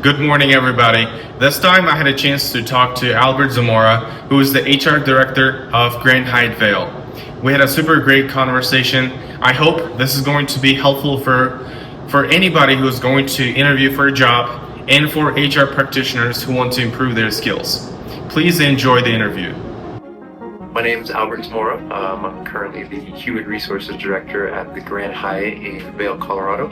Good morning, everybody. This time I had a chance to talk to Albert Zamora, who is the HR director of Grand Hyatt Vail. We had a super great conversation. I hope this is going to be helpful for anybody who's going to interview for a job and for HR practitioners who want to improve their skills. Please enjoy the interview. My name is Albert Zamora. I'm currently the Human Resources Director at the Grand Hyatt in Vail, Colorado.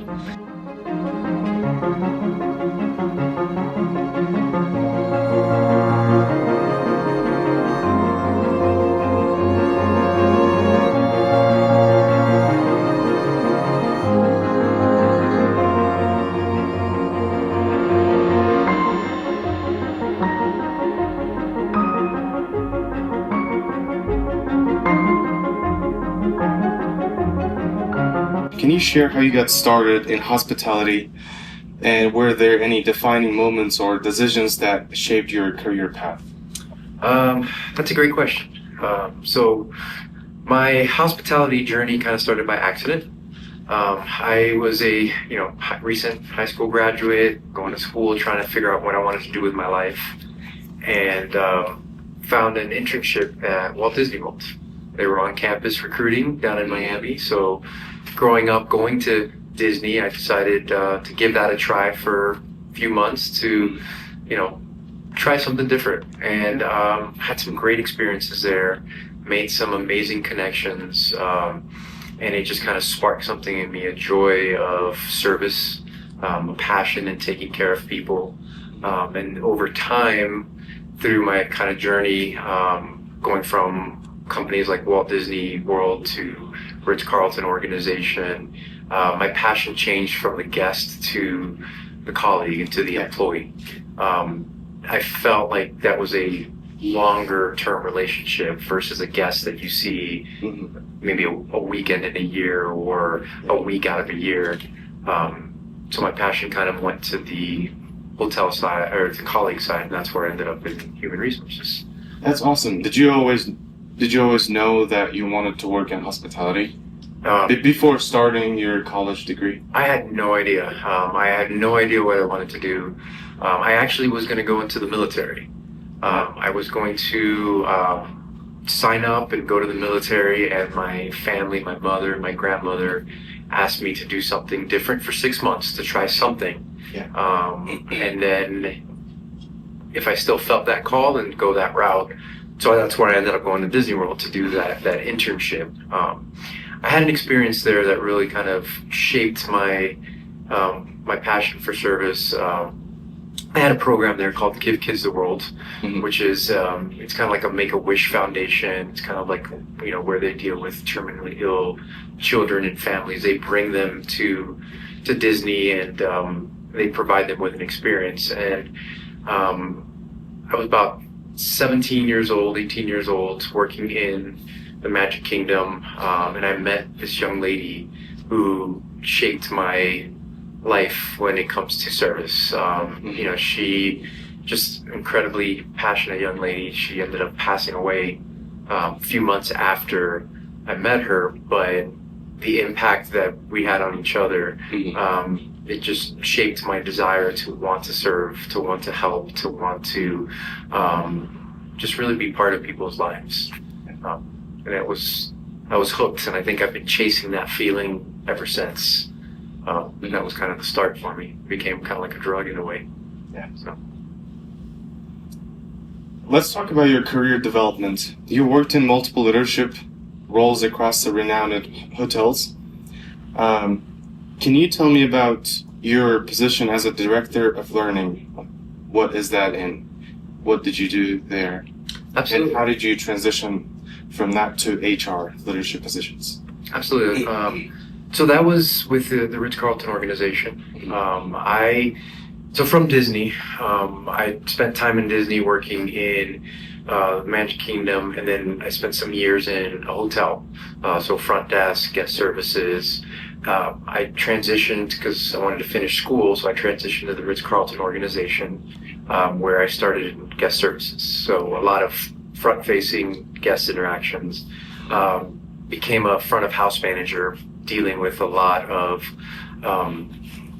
Can you share how you got started in hospitality, and were there any defining moments or decisions that shaped your career path? That's a great question. So my hospitality journey kind of started by accident. I was a recent high school graduate, going to school, trying to figure out what I wanted to do with my life, and found an internship at Walt Disney World. They were on campus recruiting down in Miami, so growing up going to Disney, I decided to give that a try for a few months to, try something different. And had some great experiences there, made some amazing connections, and it just kind of sparked something in me, a joy of service, a passion in taking care of people. And over time, through my kind of journey, going from companies like Walt Disney World to Ritz-Carlton organization, my passion changed from the guest to the colleague and to the employee. I felt like that was a longer term relationship versus a guest that you see maybe a weekend in a year or a week out of a year. So my passion kind of went to the hotel side or the colleague side, and that's where I ended up in human resources. That's awesome. Did you always know that you wanted to work in hospitality before starting your college degree? I had no idea. I had no idea what I wanted to do. I actually was going to go into the military. I was going to sign up and go to the military, and my family, my mother and my grandmother asked me to do something different for 6 months, to try something. And then if I still felt that call, then go that route. So that's where I ended up going to Disney World to do that internship. I had an experience there that really kind of shaped my my passion for service. I had a program there called Give Kids the World, which is it's kind of like a Make-A-Wish Foundation. It's kind of like where they deal with terminally ill children and families. They bring them to Disney, and they provide them with an experience. And I was about 17 years old, 18 years old, working in the Magic Kingdom, and I met this young lady who shaped my life when it comes to service. She just incredibly passionate young lady. She ended up passing away a few months after I met her, but the impact that we had on each other, it just shaped my desire to want to serve, to want to help, to want to just really be part of people's lives. And I was hooked, and I think I've been chasing that feeling ever since. And that was kind of the start for me. It became kind of like a drug in a way. Yeah. So. Let's talk about your career development. You worked in multiple leadership roles across the renowned hotels. Can you tell me about your position as a director of learning? What is that, and what did you do there? Absolutely. And how did you transition from that to HR leadership positions? Absolutely. So that was with the Ritz-Carlton organization. So from Disney, I spent time in Disney working in Magic Kingdom, and then I spent some years in a hotel, so front desk, guest services. I transitioned because I wanted to finish school, so I transitioned to the Ritz-Carlton organization, where I started in guest services. So a lot of front-facing guest interactions. Became a front of house manager, dealing with a lot of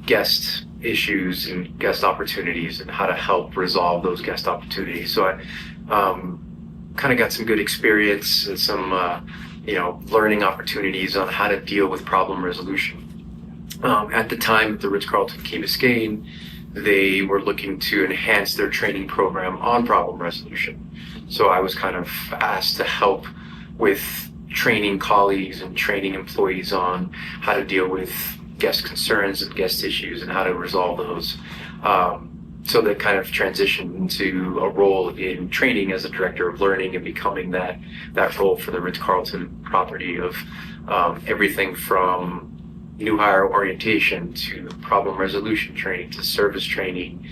guest issues and guest opportunities and how to help resolve those guest opportunities. So I kind of got some good experience and some learning opportunities on how to deal with problem resolution. At the time at the Ritz-Carlton Key Biscayne, they were looking to enhance their training program on problem resolution. So I was kind of asked to help with training colleagues and training employees on how to deal with guest concerns and guest issues and how to resolve those. So that kind of transitioned into a role in training as a director of learning and becoming that role for the Ritz-Carlton property of everything from new hire orientation to problem resolution training to service training.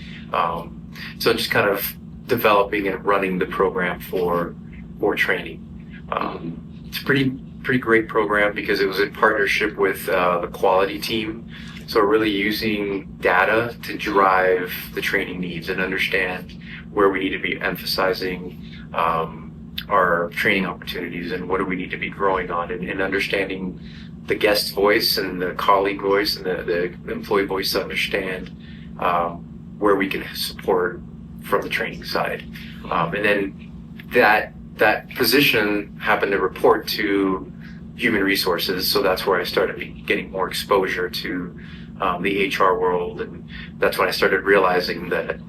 So just kind of developing and running the program for training. It's a pretty great program because it was in partnership with the quality team. So really using data to drive the training needs and understand where we need to be emphasizing our training opportunities and what do we need to be growing on, and understanding the guest voice and the colleague voice and the employee voice to understand where we can support from the training side. And then that position happened to report to human resources, so that's where I started getting more exposure to the HR world, and that's when I started realizing that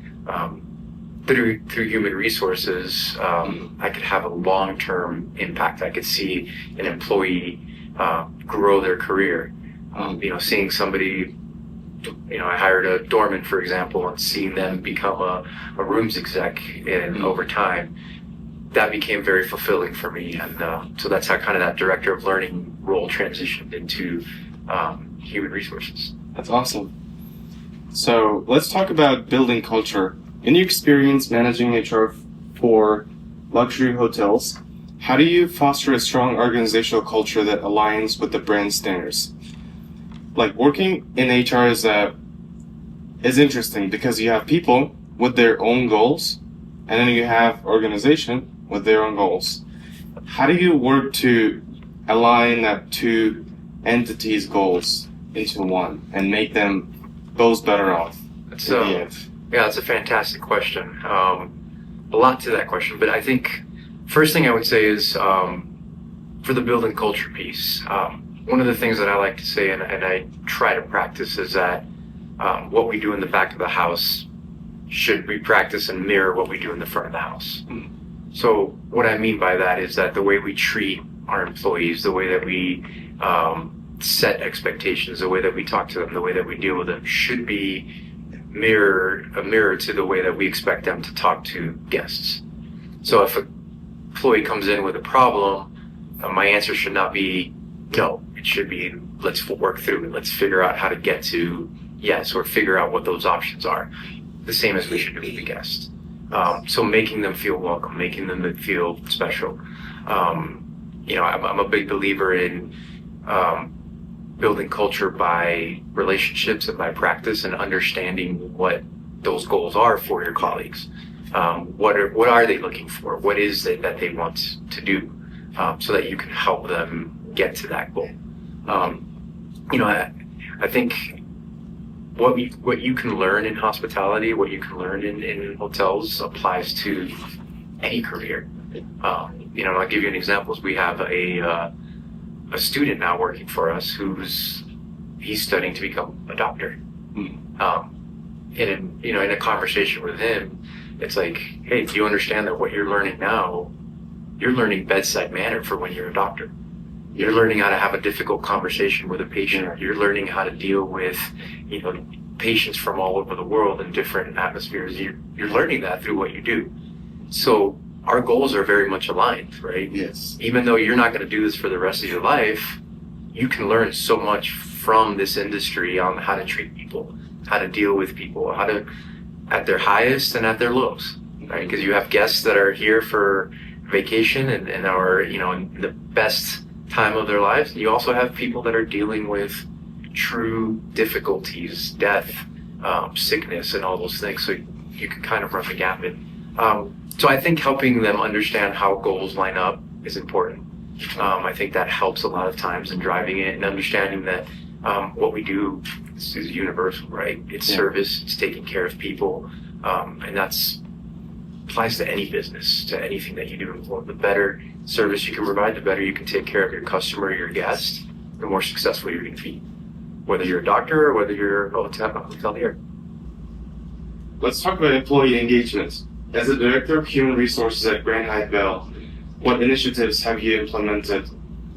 through human resources, I could have a long-term impact. I could see an employee grow their career. Seeing somebody, I hired a doorman, for example, and seeing them become a rooms exec, and over time, that became very fulfilling for me. And so that's how kind of that director of learning role transitioned into human resources. That's awesome. So let's talk about building culture. In your experience managing HR for luxury hotels, how do you foster a strong organizational culture that aligns with the brand standards? Like, working in HR is interesting because you have people with their own goals, and then you have organization with their own goals. How do you work to align that two entities' goals into one and make them both better off? That's a fantastic question. A lot to that question, but I think first thing I would say is for the building culture piece, one of the things that I like to say and I try to practice is that what we do in the back of the house should we practice and mirror what we do in the front of the house. So what I mean by that is that the way we treat our employees, the way that we set expectations, the way that we talk to them, the way that we deal with them should be a mirror to the way that we expect them to talk to guests. So if an employee comes in with a problem, my answer should not be no. It should be, let's work through it. Let's figure out how to get to yes, or figure out what those options are. The same as we should do with the guest. So making them feel welcome, making them feel special. I'm a big believer in building culture by relationships and by practice and understanding what those goals are for your colleagues. What are they looking for? What is it that they want to do so that you can help them get to that goal? I think what you can learn in hospitality, what you can learn in hotels applies to any career. I'll give you an example. We have a student now working for us he's studying to become a doctor. In a conversation with him, it's like, hey, do you understand that what you're learning now, you're learning bedside manner for when you're a doctor. You're learning how to have a difficult conversation with a patient. You're learning how to deal with, patients from all over the world in different atmospheres. You're learning that through what you do. So our goals are very much aligned, right? Yes. Even though you're not going to do this for the rest of your life, you can learn so much from this industry on how to treat people, how to deal with people, how to, at their highest and at their lows, right? Because you have guests that are here for vacation and are, in the best time of their lives. You also have people that are dealing with true difficulties, death, sickness, and all those things. So you can kind of run the gamut. So I think helping them understand how goals line up is important. I think that helps a lot of times in driving it and understanding that what we do is universal, right? It's Yeah. service, it's taking care of people, and that's applies to any business, to anything that you do. The better service you can provide, the better you can take care of your customer, your guest, the more successful you're going to be. Whether you're a doctor or whether you're a hotelier. Let's talk about employee engagement. As a director of human resources at Grand Hyatt Vail, what initiatives have you implemented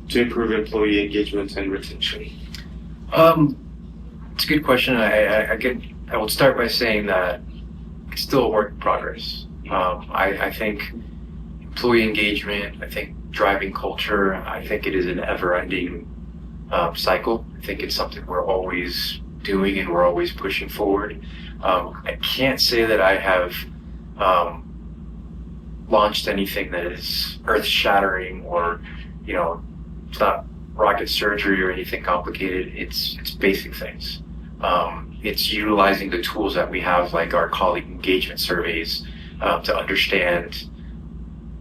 to improve employee engagement and retention? It's a good question. I would start by saying that it's still a work in progress. I think employee engagement, I think driving culture, I think it is an ever-ending cycle. I think it's something we're always doing and we're always pushing forward. I can't say that I have launched anything that is earth-shattering or, it's not rocket surgery or anything complicated. It's basic things. It's utilizing the tools that we have, like our colleague engagement surveys, to understand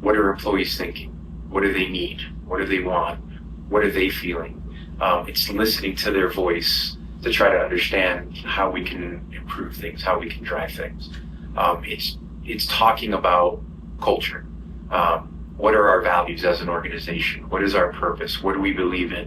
what are employees thinking, what do they need, what do they want, what are they feeling. It's listening to their voice to try to understand how we can improve things, how we can drive things. It's talking about culture. What are our values as an organization? What is our purpose? What do we believe in?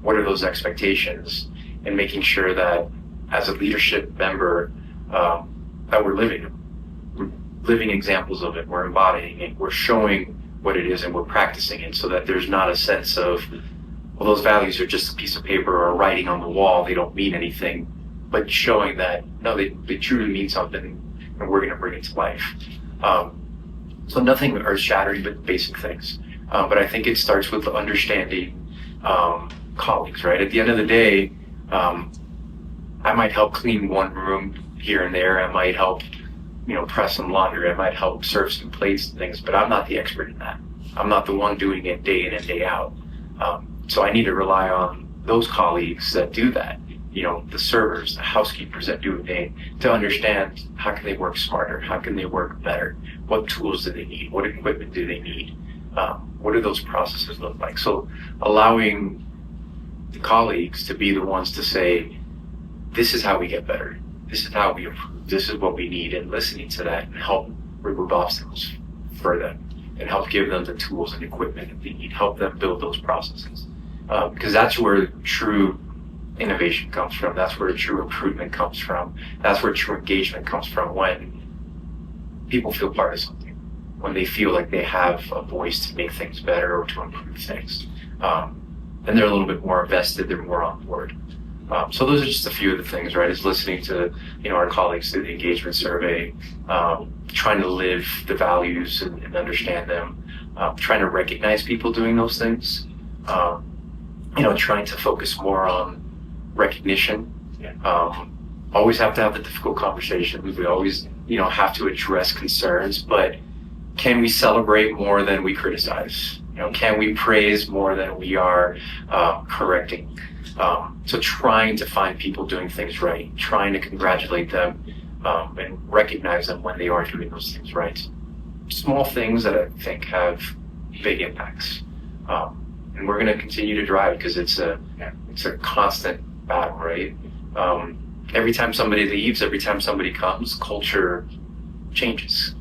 What are those expectations? And making sure that as a leadership member, that we're living examples of it, we're embodying it, we're showing what it is and we're practicing it, so that there's not a sense of, well, those values are just a piece of paper or writing on the wall, they don't mean anything, but showing that, no, they truly mean something and we're going to bring it to life. So nothing earth-shattering, but basic things. But I think it starts with understanding colleagues, right? At the end of the day, I might help clean one room here and there. I might help, press some laundry. I might help serve some plates and things, but I'm not the expert in that. I'm not the one doing it day in and day out. So I need to rely on those colleagues that do that. The servers, the housekeepers that do it, to understand how can they work smarter? How can they work better? What tools do they need? What equipment do they need? What do those processes look like? So allowing the colleagues to be the ones to say, this is how we get better. This is how we improve. This is what we need. And listening to that and help remove obstacles for them and help give them the tools and equipment that they need. Help them build those processes. Because that's where true innovation comes from. That's where true improvement comes from. That's where true engagement comes from, when people feel part of something, when they feel like they have a voice to make things better or to improve things. And they're a little bit more invested, they're more on board. So those are just a few of the things, right? Is listening to, our colleagues through the engagement survey, trying to live the values and understand them, trying to recognize people doing those things, trying to focus more on recognition. Always have to have the difficult conversations. We always, have to address concerns, but can we celebrate more than we criticize? Can we praise more than we are correcting? So trying to find people doing things right, trying to congratulate them and recognize them when they are doing those things right. Small things that I think have big impacts. And we're going to continue to drive, because it's a constant battle, right? Every time somebody leaves, every time somebody comes, culture changes.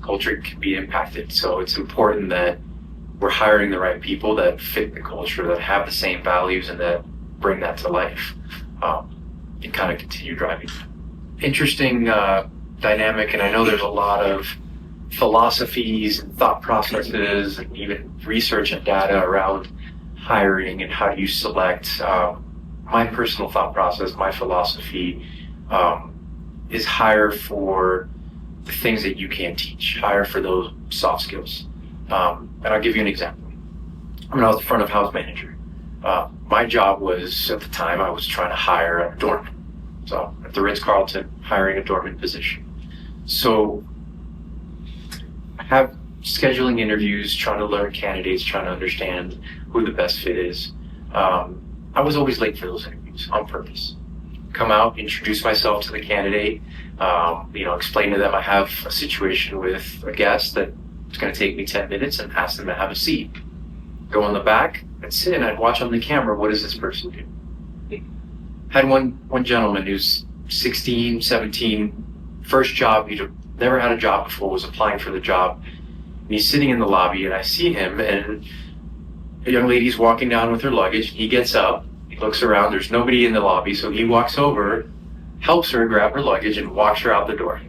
Culture can be impacted. So it's important that we're hiring the right people that fit the culture, that have the same values, and that bring that to life, and kind of continue driving. Interesting dynamic, and I know there's a lot of philosophies and thought processes and even research and data around hiring and how do you select. My personal thought process, my philosophy, is hire for the things that you can teach, hire for those soft skills. And I'll give you an example. When I was the front of house manager, my job was, at the time, I was trying to hire a doorman. So at the Ritz-Carlton, hiring a doorman position. So I have scheduling interviews, trying to learn candidates, trying to understand who the best fit is. I was always late for those interviews on purpose. Come out, introduce myself to the candidate, explain to them I have a situation with a guest that it's going to take me 10 minutes, and ask them to have a seat. Go in the back and sit, and I'd watch on the camera, what does this person do? Had one gentleman who's 16, 17, first job, he'd never had a job before, was applying for the job. And he's sitting in the lobby, and I see him, and a young lady's walking down with her luggage. He gets up, he looks around, there's nobody in the lobby, so he walks over, helps her grab her luggage, and walks her out the door.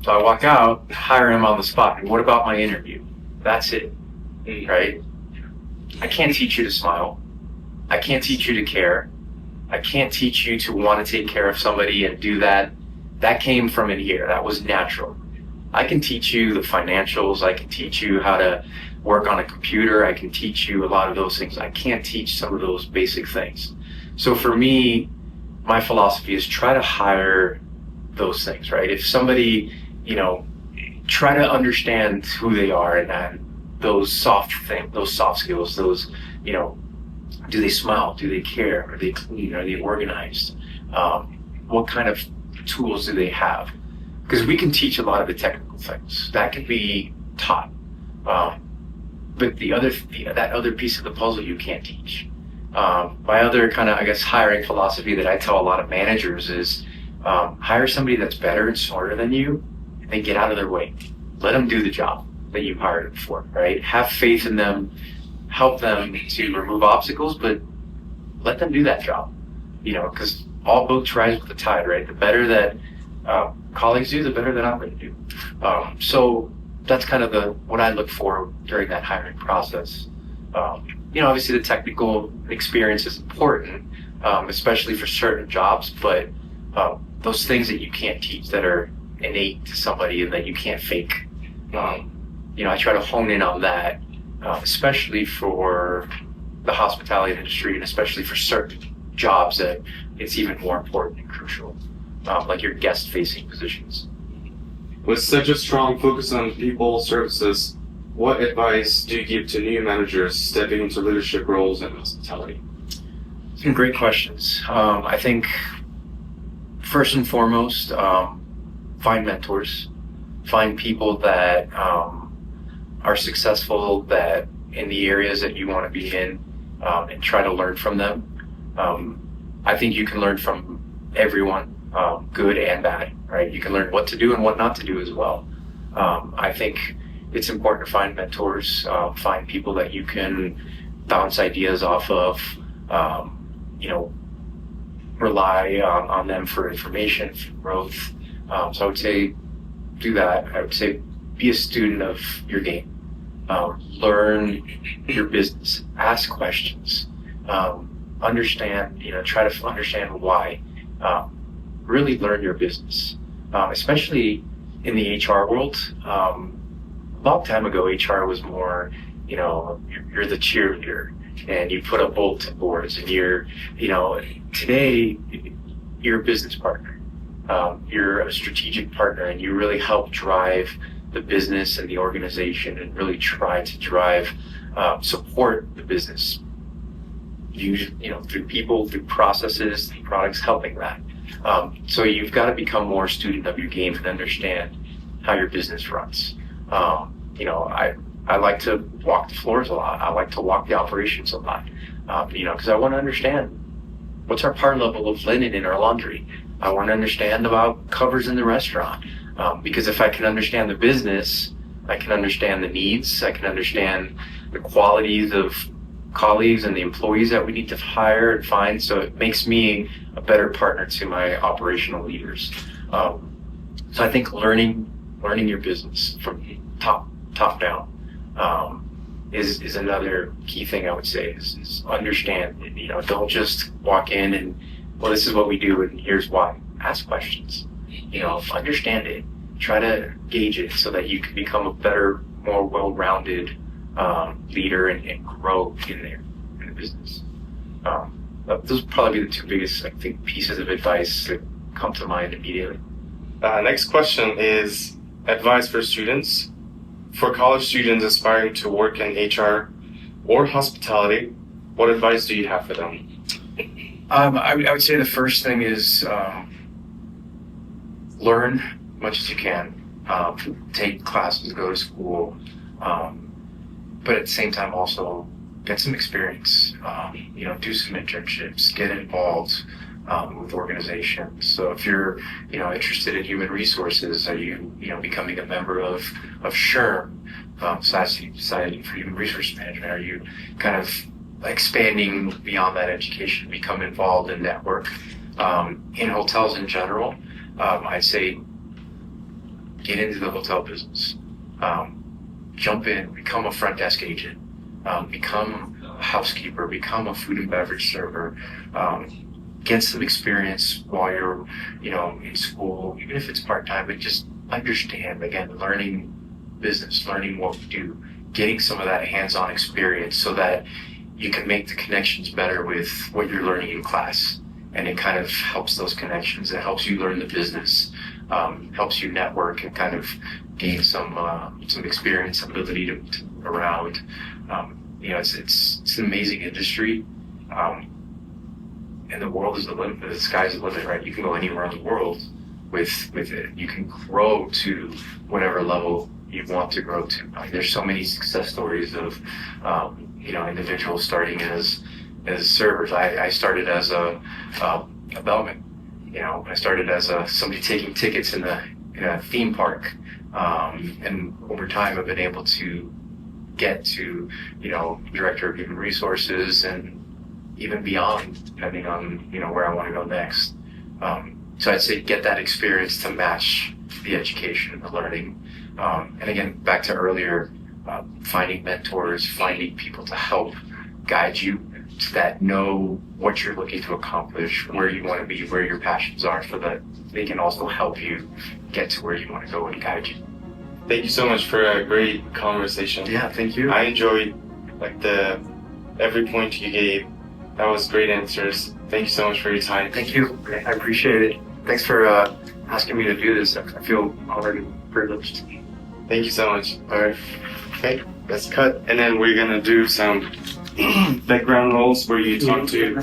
So I walk out, hire him on the spot. And what about my interview? That's it, right? I can't teach you to smile. I can't teach you to care. I can't teach you to want to take care of somebody and do that. That came from in here. That was natural. I can teach you the financials. I can teach you how to work on a computer. I can teach you a lot of those things. I can't teach some of those basic things. So for me, my philosophy is try to hire those things, right? If somebody, try to understand who they are and those soft things, those soft skills, those, do they smile? Do they care? Are they clean? Are they organized? What kind of tools do they have? Because we can teach a lot of the technical things. That can be taught. But that other piece of the puzzle you can't teach. My other kind of, hiring philosophy that I tell a lot of managers is hire somebody that's better and smarter than you, and then get out of their way. Let them do the job that you hired them for, right? Have faith in them, help them to remove obstacles, but let them do that job, because all boats rise with the tide, right? The better that colleagues do, the better that I'm going to do. So that's kind of what I look for during that hiring process. Obviously the technical experience is important, especially for certain jobs, but those things that you can't teach that are innate to somebody and that you can't fake. I try to hone in on that, especially for the hospitality industry and especially for certain jobs that it's even more important and crucial, like your guest-facing positions. With such a strong focus on people services, what advice do you give to new managers stepping into leadership roles in hospitality? Some great questions. I think first and foremost, find mentors, find people that are successful that in the areas that you want to be in, and try to learn from them. I think you can learn from everyone, good and bad, right? You can learn what to do and what not to do as well. I think it's important to find mentors, find people that you can bounce ideas off of, rely on them for information, for growth. So I would say do that. I would say be a student of your game. Learn your business, ask questions, understand, try to understand why. Really learn your business, especially in the HR world. A long time ago, HR was more, you're the cheerleader and you put up bulletin boards and today you're a business partner. You're a strategic partner and you really help drive the business and the organization and really try to drive, support the business. Through people, through processes, through products, helping that. So you've got to become more a student of your game and understand how your business runs. I like to walk the floors a lot. I like to walk the operations a lot, because I want to understand what's our par level of linen in our laundry. I want to understand about covers in the restaurant, because if I can understand the business, I can understand the needs, I can understand the qualities of colleagues and the employees that we need to hire and find. So it makes me a better partner to my operational leaders. So I think learning your business from top down is another key thing I would say is understand. Don't just walk in and, well, this is what we do and here's why. Ask questions. Understand it. Try to gauge it so that you can become a better, more well-rounded leader and grow in the business. Those would probably be the two biggest, I think, pieces of advice that come to mind immediately. Next question is advice for students. For college students aspiring to work in HR or hospitality, what advice do you have for them? I would say the first thing is learn as much as you can. Take classes, go to school, but at the same time also get some experience. Do some internships, get involved with organizations. So if you're interested in human resources, are you becoming a member of SHRM, Society for Human Resource Management? Are you kind of expanding beyond that education, become involved in network in hotels in general? I'd say get into the hotel business. Jump in, become a front desk agent, become a housekeeper, become a food and beverage server, get some experience while you're, in school, even if it's part-time, but just understand, again, learning business, learning what we do, getting some of that hands-on experience so that you can make the connections better with what you're learning in class. And it kind of helps those connections. It helps you learn the business, helps you network and kind of gain some experience, ability to move around. It's an amazing industry. And the world is the limit, the sky's the limit, right? You can go anywhere in the world with it. You can grow to whatever level you want to grow to. There's so many success stories of, individuals starting as servers. I started as a bellman. I started as somebody taking tickets in a theme park. And over time, I've been able to get to, director of human resources and even beyond, depending on, where I want to go next. So I'd say get that experience to match the education and the learning. And again, back to earlier, finding mentors, finding people to help guide you that know what you're looking to accomplish, where you want to be, where your passions are, so that they can also help you get to where you want to go and guide you. Thank you so much for a great conversation. Yeah, thank you. I enjoyed every point you gave. That was great answers. Thank you so much for your time. Thank you. I appreciate it. Thanks for asking me to do this. I feel honored and privileged. Thank you so much. All right. Okay, let's cut. And then we're going to do some background roles where you talk to